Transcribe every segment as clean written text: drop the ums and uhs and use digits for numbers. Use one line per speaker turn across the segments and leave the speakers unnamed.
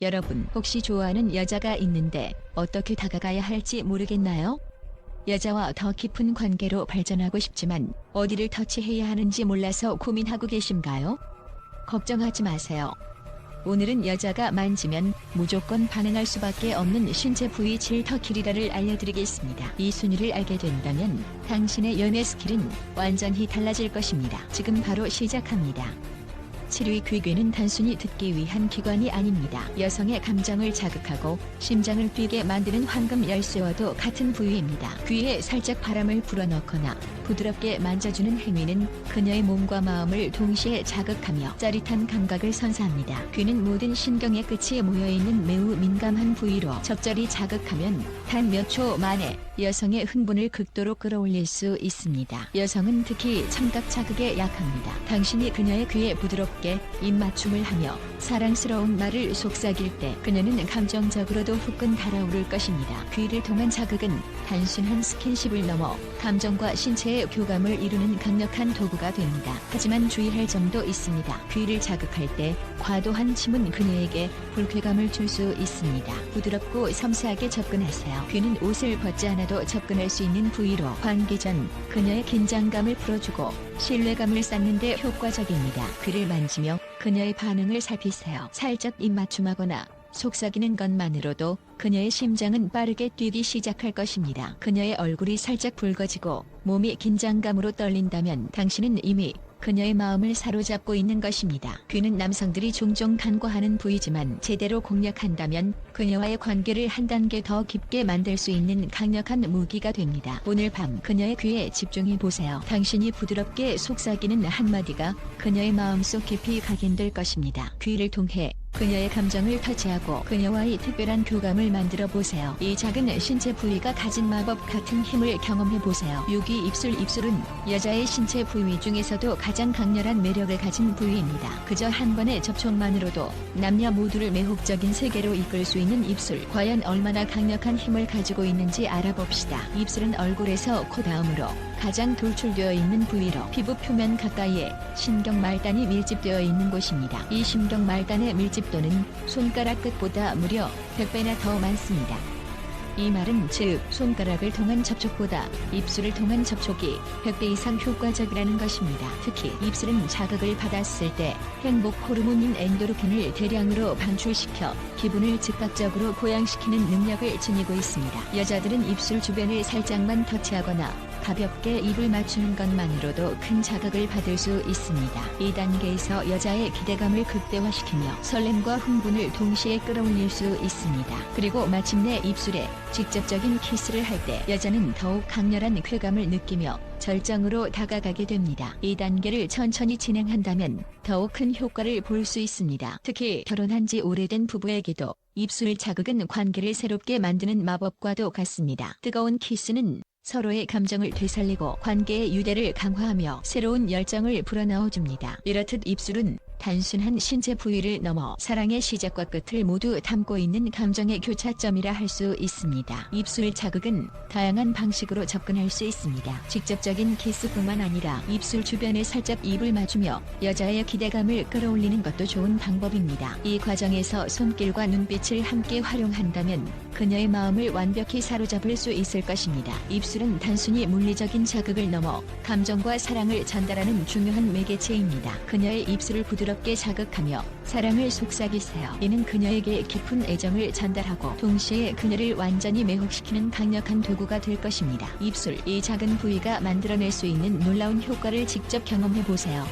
여러분, 혹시 좋아하는 여자가 있는데 어떻게 다가가야 할지 모르겠나요? 여자와 더 깊은 관계로 발전하고 싶지만 어디를 터치해야 하는지 몰라서 고민하고 계신가요? 걱정하지 마세요. 오늘은 여자가 만지면 무조건 반응할 수밖에 없는 신체 부위 질터키리라를 알려드리겠습니다. 이 순위를 알게 된다면 당신의 연애 스킬은 완전히 달라질 것입니다. 지금 바로 시작합니다. 7위, 귀귀는 단순히 듣기 위한 기관이 아닙니다. 여성의 감정을 자극하고 심장을 뛰게 만드는 황금 열쇠와도 같은 부위입니다. 귀에 살짝 바람을 불어넣거나 부드럽게 만져주는 행위는 그녀의 몸과 마음을 동시에 자극하며 짜릿한 감각을 선사합니다. 귀는 모든 신경의 끝이 모여있는 매우 민감한 부위로 적절히 자극하면 단 몇 초 만에 여성의 흥분을 극도로 끌어올릴 수 있습니다. 여성은 특히 청각 자극에 약합니다. 당신이 그녀의 귀에 부드럽게 입맞춤을 하며 사랑스러운 말을 속삭일 때 그녀는 감정적으로도 후끈 달아오를 것입니다. 귀를 통한 자극은 단순한 스킨십을 넘어 감정과 신체의 교감을 이루는 강력한 도구가 됩니다. 하지만 주의할 점도 있습니다. 귀를 자극할 때 과도한 침은 그녀에게 불쾌감을 줄 수 있습니다. 부드럽고 섬세하게 접근하세요. 귀는 옷을 벗지 않아도 접근할 수 있는 부위로 관계 전 그녀의 긴장감을 풀어주고 신뢰감을 쌓는 데 효과적입니다. 귀를 만지며 그녀의 반응을 살피세요. 살짝 입맞춤하거나 속삭이는 것만으로도 그녀의 심장은 빠르게 뛰기 시작할 것입니다. 그녀의 얼굴이 살짝 붉어지고 몸이 긴장감으로 떨린다면 당신은 이미 그녀의 마음을 사로잡고 있는 것입니다. 귀는 남성들이 종종 간과하는 부위지만 제대로 공략한다면 그녀와의 관계를 한 단계 더 깊게 만들 수 있는 강력한 무기가 됩니다. 오늘 밤 그녀의 귀에 집중해 보세요. 당신이 부드럽게 속삭이는 한마디가 그녀의 마음속 깊이 각인될 것입니다. 귀를 통해 그녀의 감정을 터치하고 그녀와의 특별한 교감을 만들어 보세요. 이 작은 신체 부위가 가진 마법 같은 힘을 경험해 보세요. 6위, 입술은 여자의 신체 부위 중에서도 가장 강렬한 매력을 가진 부위입니다. 그저 한 번의 접촉만으로도 남녀 모두를 매혹적인 세계로 이끌 수 있는 입술. 과연 얼마나 강력한 힘을 가지고 있는지 알아봅시다. 입술은 얼굴에서 코 다음으로 가장 돌출되어 있는 부위로 피부 표면 가까이에 신경 말단이 밀집되어 있는 곳입니다. 이 신경 말단의 밀집도는 손가락 끝보다 무려 100배나 더 많습니다. 이 말은 즉 손가락을 통한 접촉보다 입술을 통한 접촉이 100배 이상 효과적이라는 것입니다. 특히 입술은 자극을 받았을 때 행복 호르몬인 엔도르핀을 대량으로 방출시켜 기분을 즉각적으로 고양시키는 능력을 지니고 있습니다. 여자들은 입술 주변을 살짝만 터치하거나 가볍게 입을 맞추는 것만으로도 큰 자극을 받을 수 있습니다. 이 단계에서 여자의 기대감을 극대화시키며 설렘과 흥분을 동시에 끌어올릴 수 있습니다. 그리고 마침내 입술에 직접적인 키스를 할 때 여자는 더욱 강렬한 쾌감을 느끼며 절정으로 다가가게 됩니다. 이 단계를 천천히 진행한다면 더욱 큰 효과를 볼 수 있습니다. 특히 결혼한 지 오래된 부부에게도 입술 자극은 관계를 새롭게 만드는 마법과도 같습니다. 뜨거운 키스는 서로의 감정을 되살리고 관계의 유대를 강화하며 새로운 열정을 불어넣어줍니다. 이렇듯 입술은 단순한 신체 부위를 넘어 사랑의 시작과 끝을 모두 담고 있는 감정의 교차점이라 할 수 있습니다. 입술 자극은 다양한 방식으로 접근할 수 있습니다. 직접적인 키스뿐만 아니라 입술 주변에 살짝 입을 맞추며 여자의 기대감을 끌어올리는 것도 좋은 방법입니다. 이 과정에서 손길과 눈빛을 함께 활용한다면 그녀의 마음을 완벽히 사로잡을 수 있을 것입니다. 입술은 단순히 물리적인 자극을 넘어 감정과 사랑을 전달하는 중요한 매개체입니다. 그녀의 입술을 부드럽게 자극하며 사랑을 속삭이세요. 이는 그녀에게 깊은 애정을 전달하고 동시에 그녀를 완전히 매혹시키는 강력한 도구가 될 것입니다. 입술, 이 작은 부위가 만들어낼 수 있는 놀라운 효과를 직접 경험해 보세요.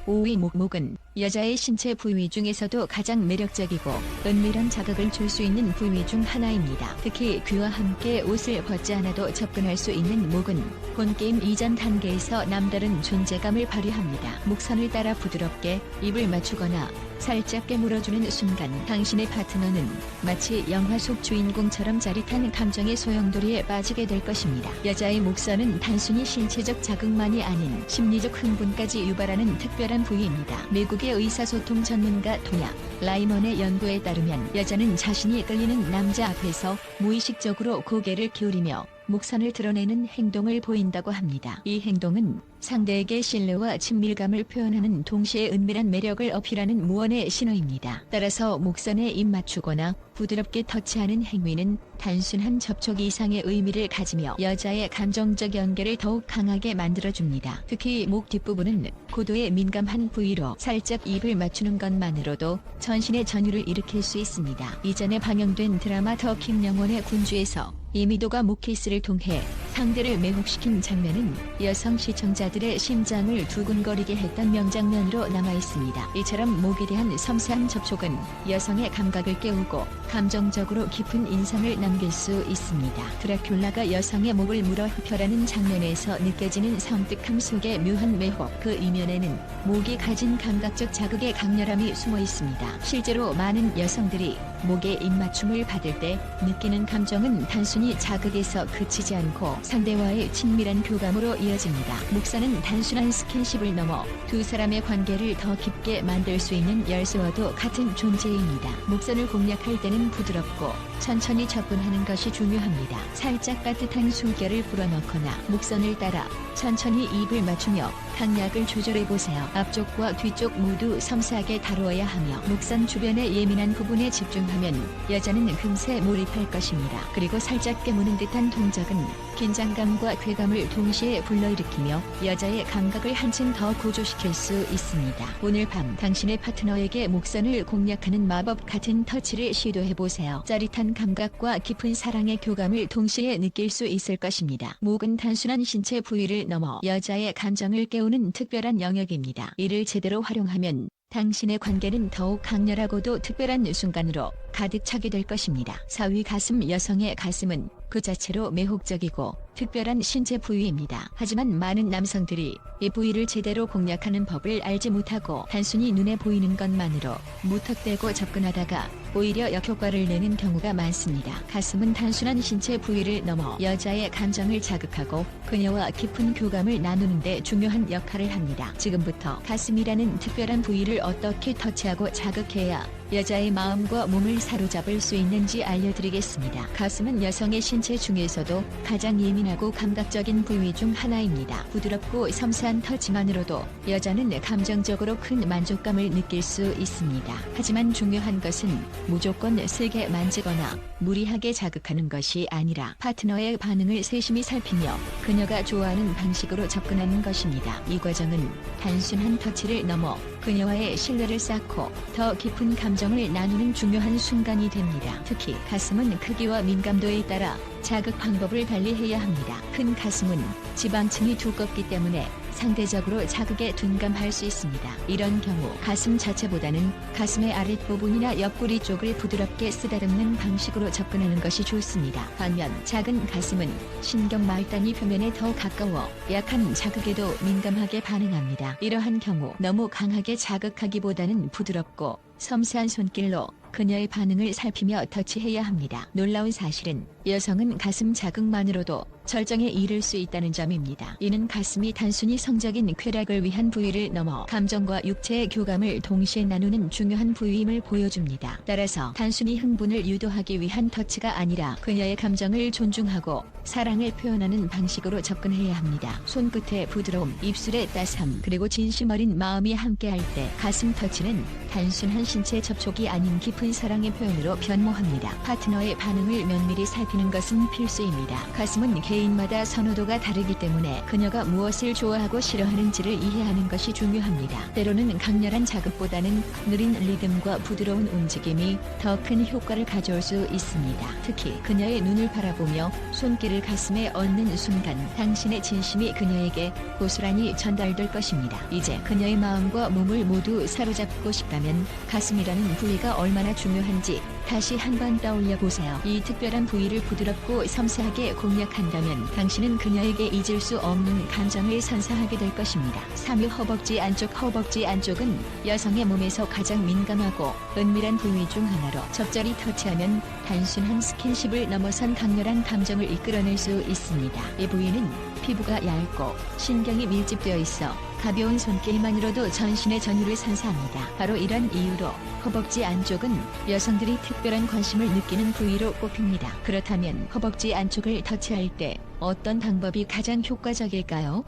5위, 목은 여자의 신체 부위 중에서도 가장 매력적이고 은밀한 자극을 줄 수 있는 부위 중 하나입니다. 특히 귀와 함께 옷을 벗지 않아도 접근할 수 있는 목은 본게임 이전 단계에서 남다른 존재감을 발휘합니다. 목선을 따라 부드럽게 입을 맞추거나 살짝 깨물어주는 순간 당신의 파트너는 마치 영화 속 주인공처럼 짜릿한 감정의 소용돌이에 빠지게 될 것입니다. 여자의 목선은 단순히 신체적 자극만이 아닌 심리적 흥분까지 유발하는 특별한 부위입니다. 미국의 의사소통 전문가 토냐 라이먼의 연구에 따르면 여자는 자신이 끌리는 남자 앞에서 무의식적으로 고개를 기울이며 목선을 드러내는 행동을 보인다고 합니다. 이 행동은 상대에게 신뢰와 친밀감을 표현하는 동시에 은밀한 매력을 어필하는 무언의 신호입니다. 따라서 목선에 입 맞추거나 부드럽게 터치하는 행위는 단순한 접촉 이상의 의미를 가지며 여자의 감정적 연결을 더욱 강하게 만들어줍니다. 특히 목 뒷부분은 고도의 민감한 부위로 살짝 입을 맞추는 것만으로도 전신의 전율을 일으킬 수 있습니다. 이전에 방영된 드라마 더 킹 영혼의 군주에서 이미도가 목키스를 통해 상대를 매혹시킨 장면은 여성 시청자들의 심장을 두근거리게 했던 명장면으로 남아있습니다. 이처럼 목에 대한 섬세한 접촉은 여성의 감각을 깨우고 감정적으로 깊은 인상을 남길 수 있습니다. 드라큘라가 여성의 목을 물어 흡혈하는 장면에서 느껴지는 섬뜩함 속의 묘한 매혹, 그 이면에는 목이 가진 감각적 자극의 강렬함이 숨어 있습니다. 실제로 많은 여성들이 목에 입맞춤을 받을 때 느끼는 감정은 단순히 자극에서 그치지 않고 상대와의 친밀한 교감으로 이어집니다. 목선은 단순한 스킨십을 넘어 두 사람의 관계를 더 깊게 만들 수 있는 열쇠와도 같은 존재입니다. 목선을 공략할 때는 부드럽고 천천히 접근하는 것이 중요합니다. 살짝 따뜻한 숨결을 불어넣거나 목선을 따라 천천히 입을 맞추며 강약을 조절해보세요. 앞쪽과 뒤쪽 모두 섬세하게 다루어야 하며 목선 주변의 예민한 부분에 집중하면 여자는 금세 몰입할 것입니다. 그리고 살짝 깨무는 듯한 동작은 긴장감과 쾌감을 동시에 불러일으키며 여자의 감각을 한층 더 고조시킬 수 있습니다. 오늘 밤 당신의 파트너에게 목선을 공략하는 마법 같은 터치를 시도해보세요. 짜릿한 감각과 깊은 사랑의 교감을 동시에 느낄 수 있을 것입니다. 목은 단순한 신체 부위를 넘어 여자의 감정을 깨우는 특별한 영역입니다. 이를 제대로 활용하면 당신의 관계는 더욱 강렬하고도 특별한 순간으로 가득 차게 될 것입니다. 4위 가슴. 여성의 가슴은 그 자체로 매혹적이고 특별한 신체 부위입니다. 하지만 많은 남성들이 이 부위를 제대로 공략하는 법을 알지 못하고 단순히 눈에 보이는 것만으로 무턱대고 접근하다가 오히려 역효과를 내는 경우가 많습니다. 가슴은 단순한 신체 부위를 넘어 여자의 감정을 자극하고 그녀와 깊은 교감을 나누는 데 중요한 역할을 합니다. 지금부터 가슴이라는 특별한 부위를 어떻게 터치하고 자극해야 여자의 마음과 몸을 사로잡을 수 있는지 알려드리겠습니다. 가슴은 여성의 신체 중에서도 가장 예민하고 감각적인 부위 중 하나입니다. 부드럽고 섬세한 터치만으로도 여자는 감정적으로 큰 만족감을 느낄 수 있습니다. 하지만 중요한 것은 무조건 세게 만지거나 무리하게 자극하는 것이 아니라 파트너의 반응을 세심히 살피며 그녀가 좋아하는 방식으로 접근하는 것입니다. 이 과정은 단순한 터치를 넘어 그녀와의 신뢰를 쌓고 더 깊은 감정을 나누는 중요한 순간이 됩니다. 특히 가슴은 크기와 민감도에 따라 자극 방법을 달리해야 합니다. 큰 가슴은 지방층이 두껍기 때문에 상대적으로 자극에 둔감할 수 있습니다. 이런 경우 가슴 자체보다는 가슴의 아랫부분이나 옆구리 쪽을 부드럽게 쓰다듬는 방식으로 접근하는 것이 좋습니다. 반면 작은 가슴은 신경 말단위 표면에 더 가까워 약한 자극에도 민감하게 반응합니다. 이러한 경우 너무 강하게 자극하기보다는 부드럽고 섬세한 손길로 그녀의 반응을 살피며 터치해야 합니다. 놀라운 사실은 여성은 가슴 자극만으로도 절정에 이를 수 있다는 점입니다. 이는 가슴이 단순히 성적인 쾌락을 위한 부위를 넘어 감정과 육체의 교감을 동시에 나누는 중요한 부위임을 보여줍니다. 따라서 단순히 흥분을 유도하기 위한 터치가 아니라 그녀의 감정을 존중하고 사랑을 표현하는 방식으로 접근해야 합니다. 손끝의 부드러움, 입술의 따스함, 그리고 진심 어린 마음이 함께할 때 가슴 터치는 단순한 신체 접촉이 아닌 깊은 사랑의 표현으로 변모합니다. 파트너의 반응을 면밀히 살피는 것은 필수입니다. 가슴은 개인마다 선호도가 다르기 때문에 그녀가 무엇을 좋아하고 싫어하는지를 이해하는 것이 중요합니다. 때로는 강렬한 자극보다는 느린 리듬과 부드러운 움직임이 더 큰 효과를 가져올 수 있습니다. 특히 그녀의 눈을 바라보며 손길을 가슴에 얹는 순간 당신의 진심이 그녀에게 고스란히 전달될 것입니다. 이제 그녀의 마음과 몸을 모두 사로잡고 싶다면 가슴이라는 부위가 얼마나 중요한지 다시 한번 떠올려 보세요. 이 특별한 부위를 부드럽고 섬세하게 공략한다면 당신은 그녀에게 잊을 수 없는 감정을 선사하게 될 것입니다. 3위 허벅지 안쪽. 허벅지 안쪽은 여성의 몸에서 가장 민감하고 은밀한 부위 중 하나로 적절히 터치하면 단순한 스킨십을 넘어선 강렬한 감정을 이끌어낼 수 있습니다. 이 부위는 피부가 얇고 신경이 밀집되어 있어 가벼운 손길만으로도 전신의 전율을 선사합니다. 바로 이런 이유로 허벅지 안쪽은 여성들이 특별한 관심을 느끼는 부위로 꼽힙니다. 그렇다면 허벅지 안쪽을 터치할 때 어떤 방법이 가장 효과적일까요?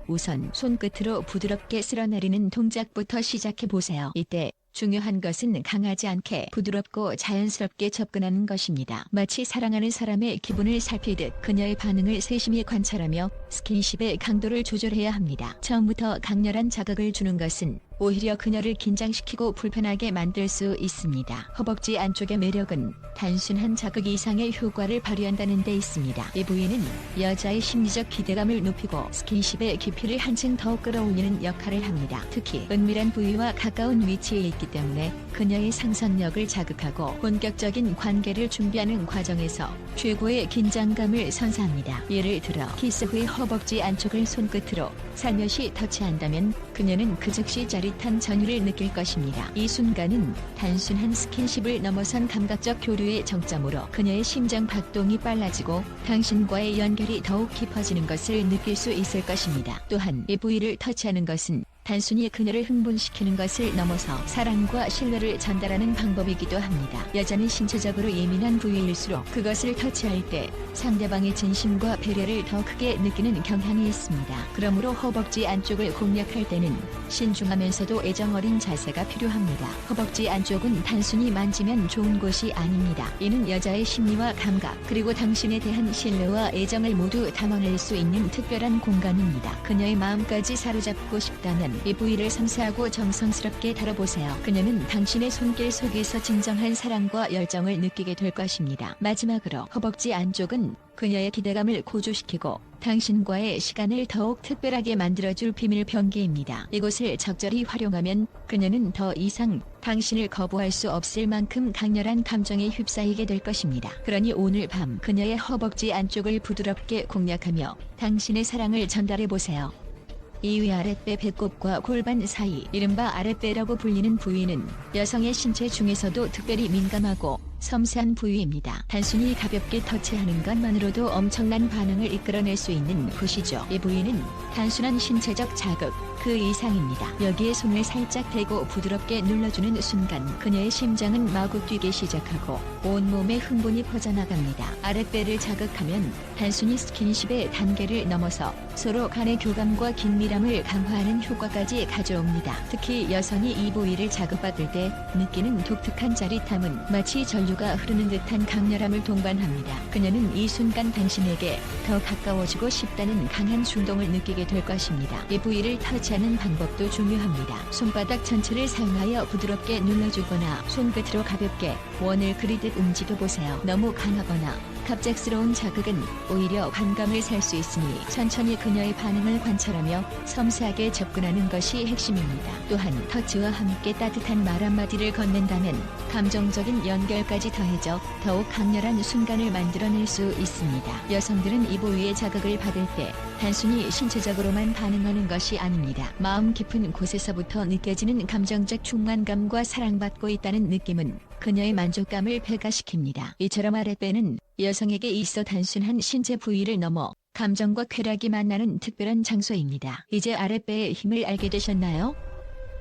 우선 손끝으로 부드럽게 쓸어내리는 동작부터 시작해 보세요. 이때 중요한 것은 강하지 않게 부드럽고 자연스럽게 접근하는 것입니다. 마치 사랑하는 사람의 기분을 살피듯 그녀의 반응을 세심히 관찰하며 스킨십의 강도를 조절해야 합니다. 처음부터 강렬한 자극을 주는 것은 오히려 그녀를 긴장시키고 불편하게 만들 수 있습니다. 허벅지 안쪽의 매력은 단순한 자극 이상의 효과를 발휘한다는 데 있습니다. 이 부위는 여자의 심리적 기대감을 높이고 스킨십의 깊이를 한층 더 끌어올리는 역할을 합니다. 특히 은밀한 부위와 가까운 위치에 있기 때문에 그녀의 상상력을 자극하고 본격적인 관계를 준비하는 과정에서 최고의 긴장감을 선사합니다. 예를 들어 키스 후에 허벅지 안쪽을 손끝으로 살며시 터치한다면 그녀는 그 즉시 짜릿한 전율을 느낄 것입니다. 이 순간은 단순한 스킨십을 넘어선 감각적 교류의 정점으로 그녀의 심장 박동이 빨라지고 당신과의 연결이 더욱 깊어지는 것을 느낄 수 있을 것입니다. 또한 이 부위를 터치하는 것은 단순히 그녀를 흥분시키는 것을 넘어서 사랑과 신뢰를 전달하는 방법이기도 합니다. 여자는 신체적으로 예민한 부위일수록 그것을 터치할 때 상대방의 진심과 배려를 더 크게 느끼는 경향이 있습니다. 그러므로 허벅지 안쪽을 공략할 때는 신중하면서도 애정어린 자세가 필요합니다. 허벅지 안쪽은 단순히 만지면 좋은 곳이 아닙니다. 이는 여자의 심리와 감각 그리고 당신에 대한 신뢰와 애정을 모두 담아낼 수 있는 특별한 공간입니다. 그녀의 마음까지 사로잡고 싶다면 이 부위를 섬세하고 정성스럽게 다뤄보세요. 그녀는 당신의 손길 속에서 진정한 사랑과 열정을 느끼게 될 것입니다. 마지막으로 허벅지 안쪽은 그녀의 기대감을 고조시키고 당신과의 시간을 더욱 특별하게 만들어줄 비밀 병기입니다. 이곳을 적절히 활용하면 그녀는 더 이상 당신을 거부할 수 없을 만큼 강렬한 감정에 휩싸이게 될 것입니다. 그러니 오늘 밤 그녀의 허벅지 안쪽을 부드럽게 공략하며 당신의 사랑을 전달해보세요. 2위 아랫배 배꼽과 골반 사이, 이른바 아랫배라고 불리는 부위는 여성의 신체 중에서도 특별히 민감하고 섬세한 부위입니다. 단순히 가볍게 터치하는 것만으로도 엄청난 반응을 이끌어낼 수 있는 곳이죠. 이 부위는 단순한 신체적 자극 그 이상입니다. 여기에 손을 살짝 대고 부드럽게 눌러주는 순간 그녀의 심장은 마구 뛰기 시작하고 온몸에 흥분이 퍼져나갑니다. 아랫배를 자극하면 단순히 스킨십의 단계를 넘어서 서로 간의 교감과 긴밀함을 강화하는 효과까지 가져옵니다. 특히 여성이 이 부위를 자극받을 때 느끼는 독특한 짜릿함은 마치 전류가 흐르는 듯한 강렬함을 동반합니다. 그녀는 이 순간 당신에게 더 가까워지고 싶다는 강한 충동을 느끼게 될 것입니다. 이 부위를 터치하는 방법도 중요합니다. 손바닥 전체를 사용하여 부드럽게 눌러주거나 손끝으로 가볍게 원을 그리듯 움직여보세요. 너무 강하거나 갑작스러운 자극은 오히려 반감을 살 수 있으니 천천히 그녀의 반응을 관찰하며 섬세하게 접근하는 것이 핵심입니다. 또한 터치와 함께 따뜻한 말 한마디를 건넨다면 감정적인 연결까지 더해져 더욱 강렬한 순간을 만들어낼 수 있습니다. 여성들은 이 부위의 자극을 받을 때 단순히 신체적으로만 반응하는 것이 아닙니다. 마음 깊은 곳에서부터 느껴지는 감정적 충만감과 사랑받고 있다는 느낌은 그녀의 만족감을 배가시킵니다. 이처럼 아랫배는 여성에게 있어 단순한 신체 부위를 넘어 감정과 쾌락이 만나는 특별한 장소입니다. 이제 아랫배의 힘을 알게 되셨나요?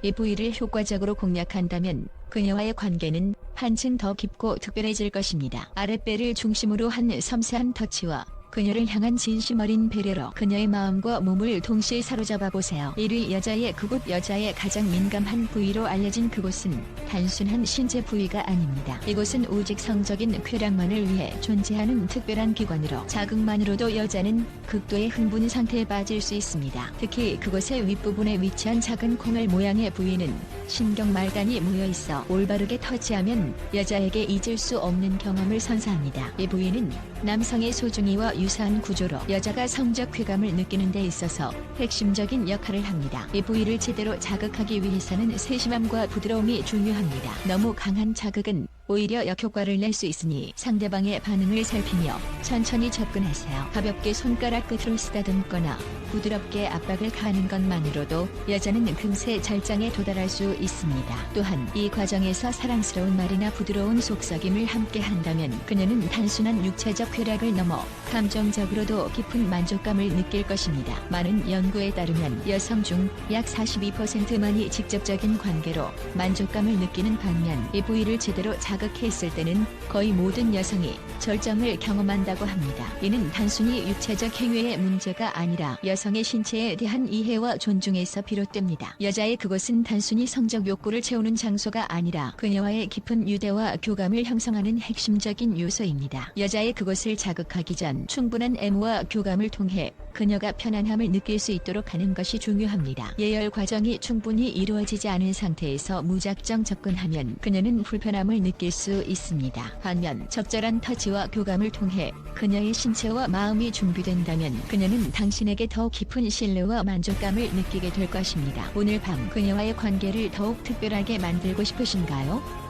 이 부위를 효과적으로 공략한다면 그녀와의 관계는 한층 더 깊고 특별해질 것입니다. 아랫배를 중심으로 한 섬세한 터치와 그녀를 향한 진심 어린 배려로 그녀의 마음과 몸을 동시에 사로잡아 보세요. 1위 여자의 그곳. 여자의 가장 민감한 부위로 알려진 그곳은 단순한 신체 부위가 아닙니다. 이곳은 오직 성적인 쾌락만을 위해 존재하는 특별한 기관으로 자극만으로도 여자는 극도의 흥분 상태에 빠질 수 있습니다. 특히 그곳의 윗부분에 위치한 작은 콩알 모양의 부위는 신경말단이 모여있어 올바르게 터치하면 여자에게 잊을 수 없는 경험을 선사합니다. 이 부위는 남성의 소중이와 유사한 구조로 여자가 성적 쾌감을 느끼는 데 있어서 핵심적인 역할을 합니다. 이 부위를 제대로 자극하기 위해서는 세심함과 부드러움이 중요합니다. 너무 강한 자극은 오히려 역효과를 낼 수 있으니 상대방의 반응을 살피며 천천히 접근하세요. 가볍게 손가락 끝으로 쓰다듬거나 부드럽게 압박을 가하는 것만으로도 여자는 금세 절정에 도달할 수 있습니다. 또한 이 과정에서 사랑스러운 말이나 부드러운 속삭임을 함께 한다면 그녀는 단순한 육체적 쾌락을 넘어 감정적으로도 깊은 만족감을 느낄 것입니다. 많은 연구에 따르면 여성 중 약 42%만이 직접적인 관계로 만족감을 느끼는 반면 이 부위를 제대로 자극했을 때는 거의 모든 여성이 절정을 경험한다고 합니다. 이는 단순히 육체적 행위의 문제가 아니라 여성의 신체에 대한 이해와 존중에서 비롯됩니다. 여자의 그곳은 단순히 성적 욕구를 채우는 장소가 아니라 그녀와의 깊은 유대와 교감을 형성하는 핵심적인 요소입니다. 여자의 그곳을 자극하기 전 충분한 애무와 교감을 통해 그녀가 편안함을 느낄 수 있도록 하는 것이 중요합니다. 예열 과정이 충분히 이루어지지 않은 상태에서 무작정 접근하면 그녀는 불편함을 느낄 수 있습니다. 반면 적절한 터치와 교감을 통해 그녀의 신체와 마음이 준비된다면 그녀는 당신에게 더 깊은 신뢰와 만족감을 느끼게 될 것입니다. 오늘 밤 그녀와의 관계를 더욱 특별하게 만들고 싶으신가요?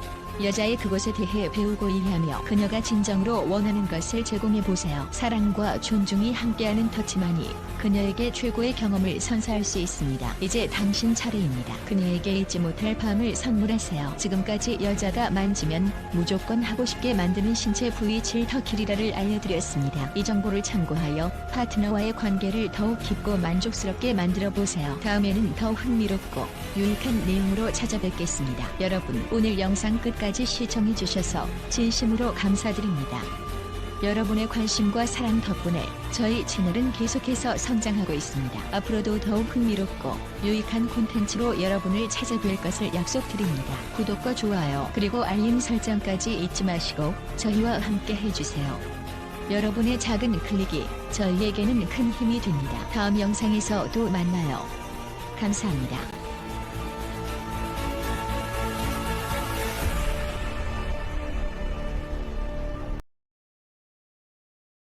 여자의 그곳에 대해 배우고 이해하며 그녀가 진정으로 원하는 것을 제공해보세요. 사랑과 존중이 함께하는 터치만이 그녀에게 최고의 경험을 선사할 수 있습니다. 이제 당신 차례입니다. 그녀에게 잊지 못할 밤을 선물하세요. 지금까지 여자가 만지면 무조건 하고 싶게 만드는 신체 부위 질터키리라를 알려드렸습니다. 이 정보를 참고하여 파트너와의 관계를 더욱 깊고 만족스럽게 만들어보세요. 다음에는 더 흥미롭고 유익한 내용으로 찾아뵙겠습니다. 여러분, 오늘 영상 끝까지 시청해주셔서 진심으로 감사드립니다. 여러분의 관심과 사랑 덕분에 저희 채널은 계속해서 성장하고 있습니다. 앞으로도 더욱 흥미롭고 유익한 콘텐츠로 여러분을 찾아뵐 것을 약속드립니다. 구독과 좋아요 그리고 알림 설정까지 잊지 마시고 저희와 함께 해주세요. 여러분의 작은 클릭이 저희에게는 큰 힘이 됩니다. 다음 영상에서 또 만나요. 감사합니다.